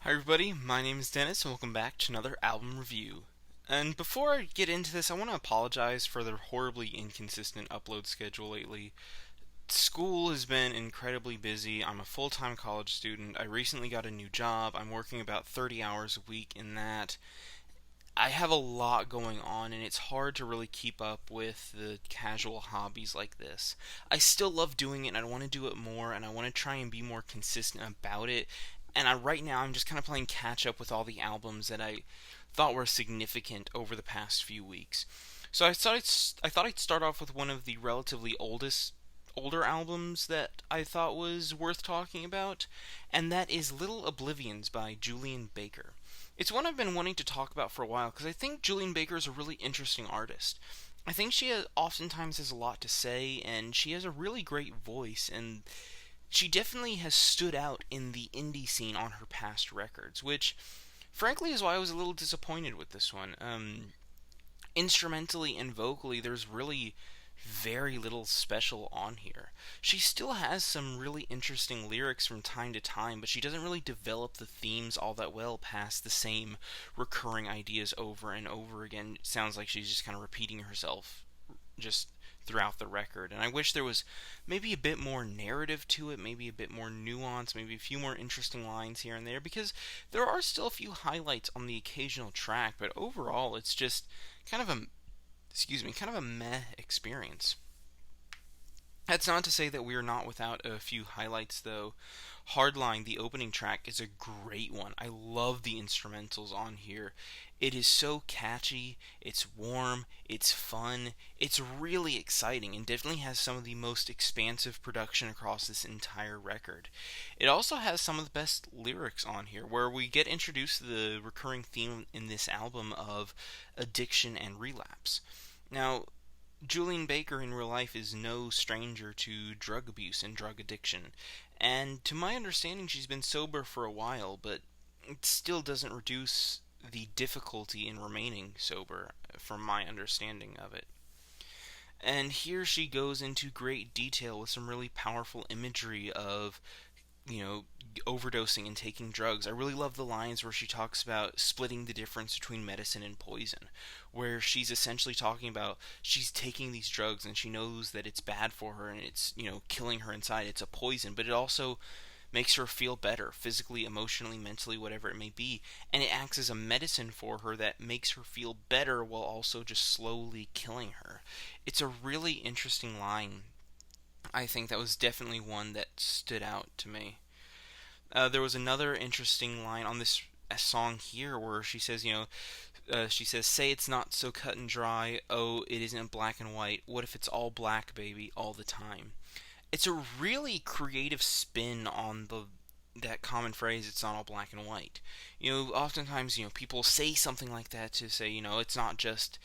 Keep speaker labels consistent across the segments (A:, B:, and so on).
A: Hi everybody, my name is Dennis and welcome back to another album review. And before I get into this, I want to apologize for the horribly inconsistent upload schedule lately. School has been incredibly busy. I'm a full-time college student. I recently got a new job. I'm working about 30 hours a week in that. I have a lot going on and it's hard to really keep up with the casual hobbies like this. I still love doing it and I want to do it more and I want to try and be more consistent about it. And right now I'm just kind of playing catch up with all the albums that I thought were significant over the past few weeks. So I thought I'd start off with one of the relatively older albums that I thought was worth talking about, and that is Little Oblivions by Julien Baker. It's one I've been wanting to talk about for a while because I think Julien Baker is a really interesting artist. I think oftentimes has a lot to say, and she has a really great voice, and she definitely has stood out in the indie scene on her past records, which, frankly, is why I was a little disappointed with this one. Instrumentally and vocally, there's really very little special on here. She still has some really interesting lyrics from time to time, but she doesn't really develop the themes all that well past the same recurring ideas over and over again. It sounds like she's just kind of repeating herself just throughout the record. And I wish there was maybe a bit more narrative to it, maybe a bit more nuance, maybe a few more interesting lines here and there, because there are still a few highlights on the occasional track, but overall it's just kind of a kind of a meh experience. That's not to say that we are not without a few highlights, though. Hardline, the opening track, is a great one. I love the instrumentals on here. It is so catchy, it's warm, it's fun, it's really exciting, and definitely has some of the most expansive production across this entire record. It also has some of the best lyrics on here, where we get introduced to the recurring theme in this album of addiction and relapse. Now, Julien Baker in real life is no stranger to drug abuse and drug addiction, and to my understanding, she's been sober for a while, but it still doesn't reduce the difficulty in remaining sober, from my understanding of it. And here she goes into great detail with some really powerful imagery of you know, overdosing and taking drugs. I really love the lines where she talks about splitting the difference between medicine and poison, where she's essentially talking about she's taking these drugs and she knows that it's bad for her and it's, killing her inside. It's a poison, but it also makes her feel better physically, emotionally, mentally, whatever it may be, and it acts as a medicine for her that makes her feel better while also just slowly killing her. It's a really interesting line. I think that was definitely one that stood out to me. There was another interesting line on this song here where she says, she says, "Say it's not so cut and dry. Oh, it isn't black and white. What if it's all black, baby, all the time?" It's a really creative spin on that common phrase, "it's not all black and white." Oftentimes, people say something like that to say, it's not just,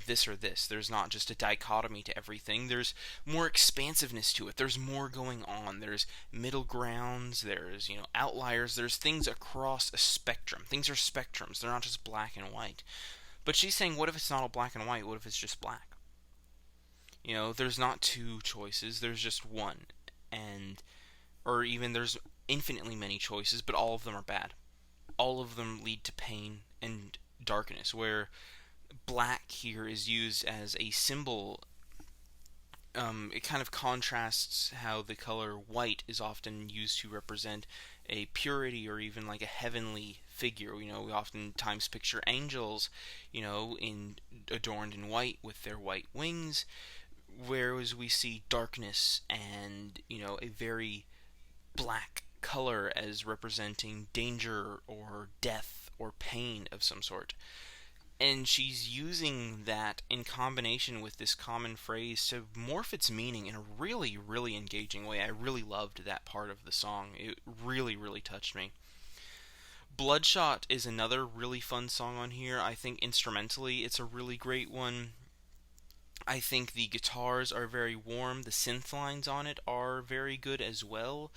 A: this or this. There's not just a dichotomy to everything. There's more expansiveness to it. There's more going on. There's middle grounds. There's, outliers. There's things across a spectrum. Things are spectrums. They're not just black and white. But she's saying, what if it's not all black and white? What if it's just black? There's not two choices. There's just one. Or even there's infinitely many choices, but all of them are bad. All of them lead to pain and darkness, where black here is used as a symbol. It kind of contrasts how the color white is often used to represent a purity or even like a heavenly figure. We oftentimes picture angels, adorned in white with their white wings, whereas we see darkness and, a very black color as representing danger or death or pain of some sort. And she's using that in combination with this common phrase to morph its meaning in a really, really engaging way. I really loved that part of the song. It really, really touched me. Bloodshot is another really fun song on here. I think instrumentally it's a really great one. I think the guitars are very warm. The synth lines on it are very good as well.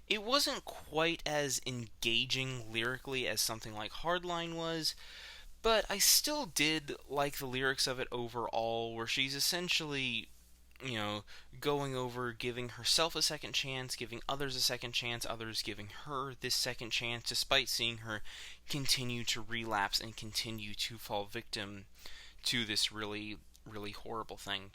A: It wasn't quite as engaging lyrically as something like Hardline was, but I still did like the lyrics of it overall, where she's essentially you know, going over giving herself a second chance, giving others a second chance, others giving her this second chance, despite seeing her continue to relapse and continue to fall victim to this really, really horrible thing.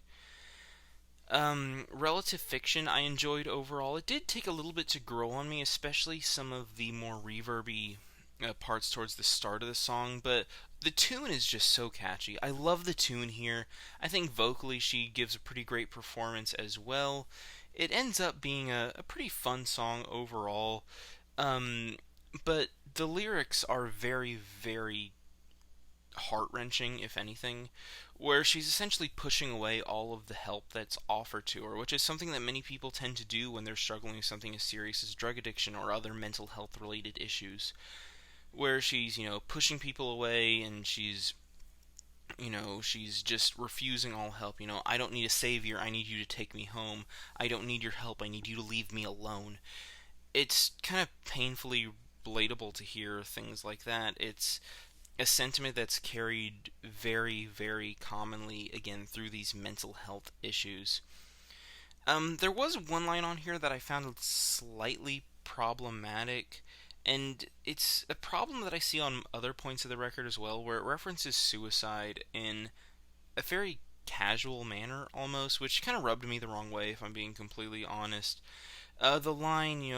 A: Relative fiction I enjoyed overall. It did take a little bit to grow on me, especially some of the more reverby parts towards the start of the song, but the tune is just so catchy. I love the tune here. I think vocally she gives a pretty great performance as well. It ends up being a pretty fun song overall, um, but the lyrics are very, very heart wrenching, if anything, where she's essentially pushing away all of the help that's offered to her, which is something that many people tend to do when they're struggling with something as serious as drug addiction or other mental health related issues. Where she's, pushing people away and she's just refusing all help. I don't need a savior, I need you to take me home. I don't need your help, I need you to leave me alone. It's kind of painfully relatable to hear things like that. It's a sentiment that's carried very, very commonly, again, through these mental health issues. There was one line on here that I found slightly problematic, and it's a problem that I see on other points of the record as well, where it references suicide in a very casual manner almost, which kind of rubbed me the wrong way, if I'm being completely honest. The line,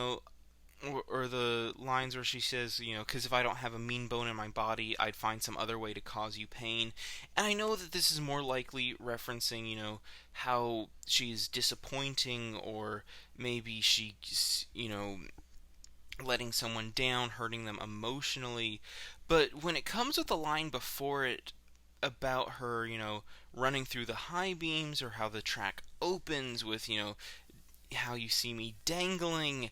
A: or the lines where she says, because if I don't have a mean bone in my body, I'd find some other way to cause you pain. And I know that this is more likely referencing, how she's disappointing, or maybe she's, letting someone down, hurting them emotionally. But when it comes with the line before it about her, running through the high beams, or how the track opens with, how you see me dangling,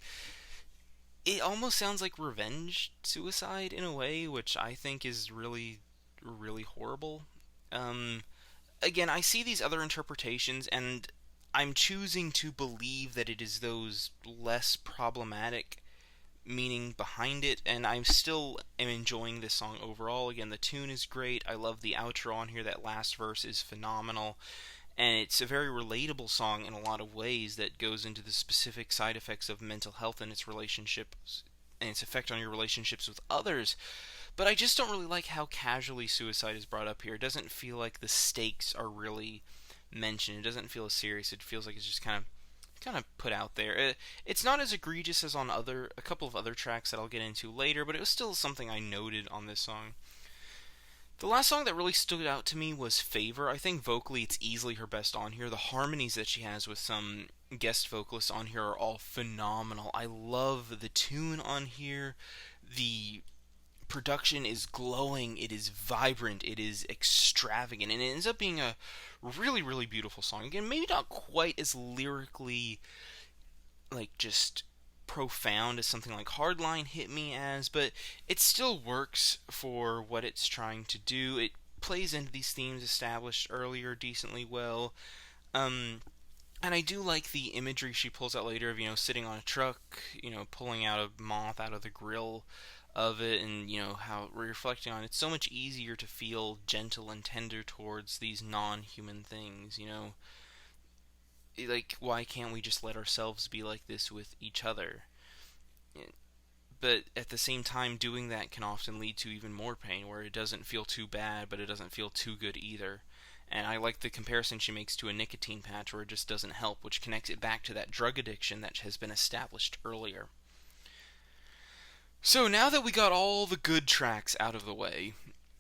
A: it almost sounds like revenge suicide in a way, which I think is really, really horrible. Um, Again, I see these other interpretations, and I'm choosing to believe that it is those less problematic meaning behind it, and I'm still am enjoying this song overall. Again, the tune is great. I love the outro on here. That last verse is phenomenal, and it's a very relatable song in a lot of ways that goes into the specific side effects of mental health and its relationships and its effect on your relationships with others. But I just don't really like how casually suicide is brought up here. It doesn't feel like the stakes are really mentioned. It doesn't feel as serious. It feels like it's just kind of put out there. It's not as egregious as on a couple of other tracks that I'll get into later, but it was still something I noted on this song. The last song that really stood out to me was Favor. I think vocally it's easily her best on here. The harmonies that she has with some guest vocalists on here are all phenomenal. I love the tune on here. The production is glowing, it is vibrant, it is extravagant, and it ends up being a really, really beautiful song. Again, maybe not quite as lyrically, like, just profound as something like Hardline hit me as, but it still works for what it's trying to do. It plays into these themes established earlier decently well. And I do like the imagery she pulls out later of, sitting on a truck, pulling out a moth out of the grill of it, and, how reflecting on it. It's so much easier to feel gentle and tender towards these non-human things. Like, why can't we just let ourselves be like this with each other? But at the same time, doing that can often lead to even more pain, where it doesn't feel too bad, but it doesn't feel too good either. And I like the comparison she makes to a nicotine patch, where it just doesn't help, which connects it back to that drug addiction that has been established earlier. So now that we got all the good tracks out of the way,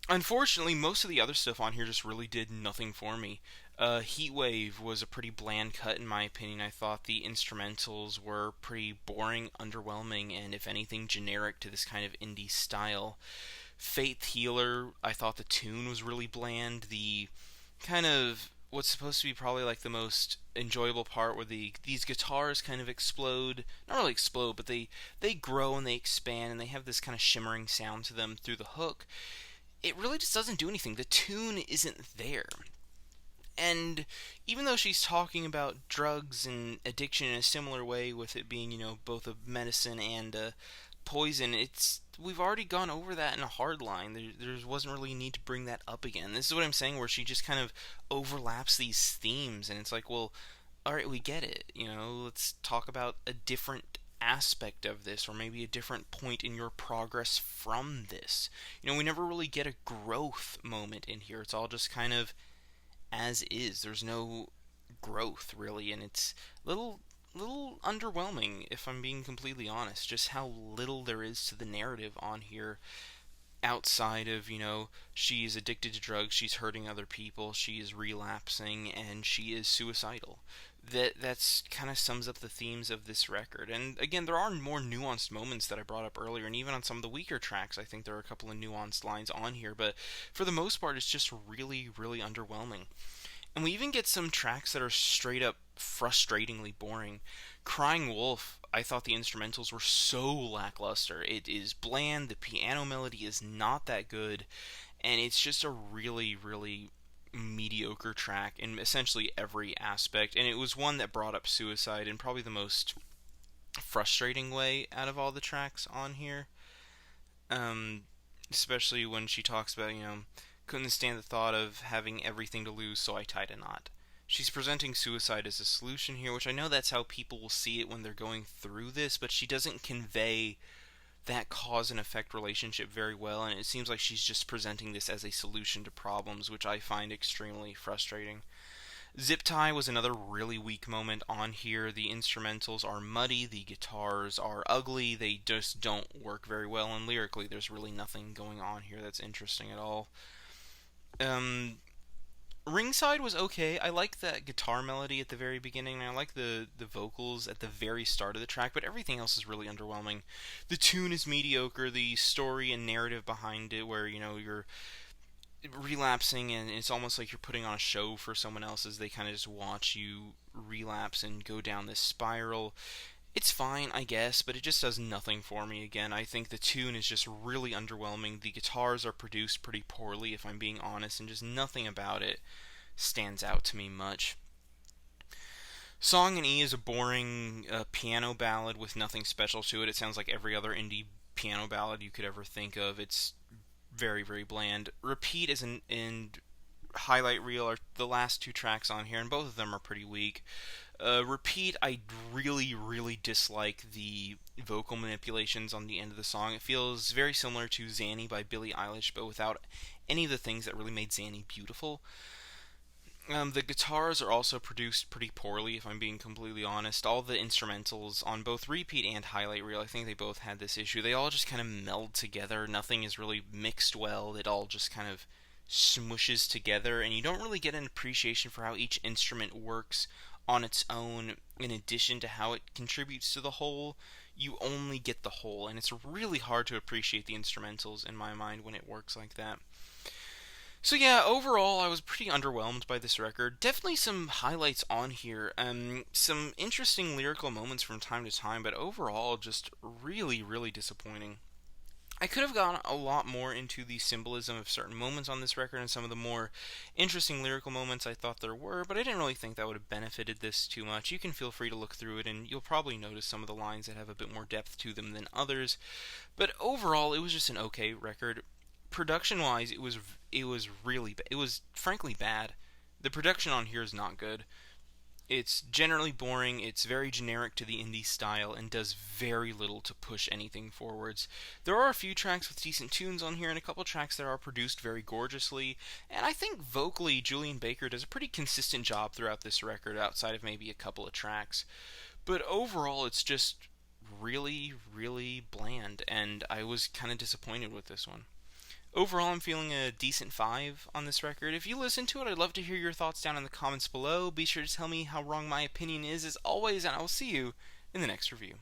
A: unfortunately, most of the other stuff on here just really did nothing for me. Heatwave was a pretty bland cut in my opinion. I thought the instrumentals were pretty boring, underwhelming, and if anything, generic to this kind of indie style. Faith Healer, I thought the tune was really bland. The kind of what's supposed to be probably like the most enjoyable part, where these guitars kind of explode, not really explode, but they grow and they expand, and they have this kind of shimmering sound to them through the hook. It really just doesn't do anything. The tune isn't there. And even though she's talking about drugs and addiction in a similar way, with it being, both a medicine and a poison, we've already gone over that in a Hardline. There wasn't really a need to bring that up again. This is what I'm saying, where she just kind of overlaps these themes, and it's like, well, all right, we get it. Let's talk about a different aspect of this, or maybe a different point in your progress from this. We never really get a growth moment in here. It's all just kind of as is. There's no growth really, and it's little underwhelming if I'm being completely honest. Just how little there is to the narrative on here outside of, she's addicted to drugs, she's hurting other people, she is relapsing, and she is suicidal. That's kind of sums up the themes of this record. And again, there are more nuanced moments that I brought up earlier, and even on some of the weaker tracks, I think there are a couple of nuanced lines on here, but for the most part, it's just really, really underwhelming. And we even get some tracks that are straight up frustratingly boring. Crying Wolf, I thought the instrumentals were so lackluster. It is bland, the piano melody is not that good, and it's just a really, really mediocre track in essentially every aspect. And it was one that brought up suicide in probably the most frustrating way out of all the tracks on here. Um, Especially when she talks about, couldn't stand the thought of having everything to lose, so I tied a knot. She's presenting suicide as a solution here, which I know that's how people will see it when they're going through this, but she doesn't convey that cause and effect relationship very well, and it seems like she's just presenting this as a solution to problems, which I find extremely frustrating. Zip Tie was another really weak moment on here. The instrumentals are muddy, the guitars are ugly, they just don't work very well, and lyrically there's really nothing going on here that's interesting at all. Um, Ringside was okay. I like that guitar melody at the very beginning, and I like the vocals at the very start of the track, but everything else is really underwhelming. The tune is mediocre, the story and narrative behind it, where, you're relapsing and it's almost like you're putting on a show for someone else as they kind of just watch you relapse and go down this spiral. It's fine, I guess, but it just does nothing for me again. I think the tune is just really underwhelming. The guitars are produced pretty poorly, if I'm being honest, and just nothing about it stands out to me much. Song in E is a boring piano ballad with nothing special to it. It sounds like every other indie piano ballad you could ever think of. It's very, very bland. Repeat is and Highlight Reel are the last two tracks on here, and both of them are pretty weak. Repeat, I really, really dislike the vocal manipulations on the end of the song. It feels very similar to Zanny by Billie Eilish, but without any of the things that really made Zanny beautiful. The guitars are also produced pretty poorly, if I'm being completely honest. All the instrumentals on both Repeat and Highlight Reel, I think they both had this issue. They all just kind of meld together. Nothing is really mixed well. It all just kind of smushes together, and you don't really get an appreciation for how each instrument works on its own in addition to how it contributes to the whole. You only get the whole, and it's really hard to appreciate the instrumentals in my mind when it works like that. So yeah, overall, I was pretty underwhelmed by this record. Definitely some highlights on here, some interesting lyrical moments from time to time, but overall, just really, really disappointing. I could have gone a lot more into the symbolism of certain moments on this record and some of the more interesting lyrical moments I thought there were, but I didn't really think that would have benefited this too much. You can feel free to look through it, and you'll probably notice some of the lines that have a bit more depth to them than others. But overall, it was just an okay record. Production-wise, it was really it was frankly bad. The production on here is not good. It's generally boring, it's very generic to the indie style, and does very little to push anything forwards. There are a few tracks with decent tunes on here, and a couple tracks that are produced very gorgeously, and I think vocally Julien Baker does a pretty consistent job throughout this record, outside of maybe a couple of tracks. But overall, it's just really, really bland, and I was kind of disappointed with this one. Overall, I'm feeling a decent 5 on this record. If you listen to it, I'd love to hear your thoughts down in the comments below. Be sure to tell me how wrong my opinion is, as always, and I will see you in the next review.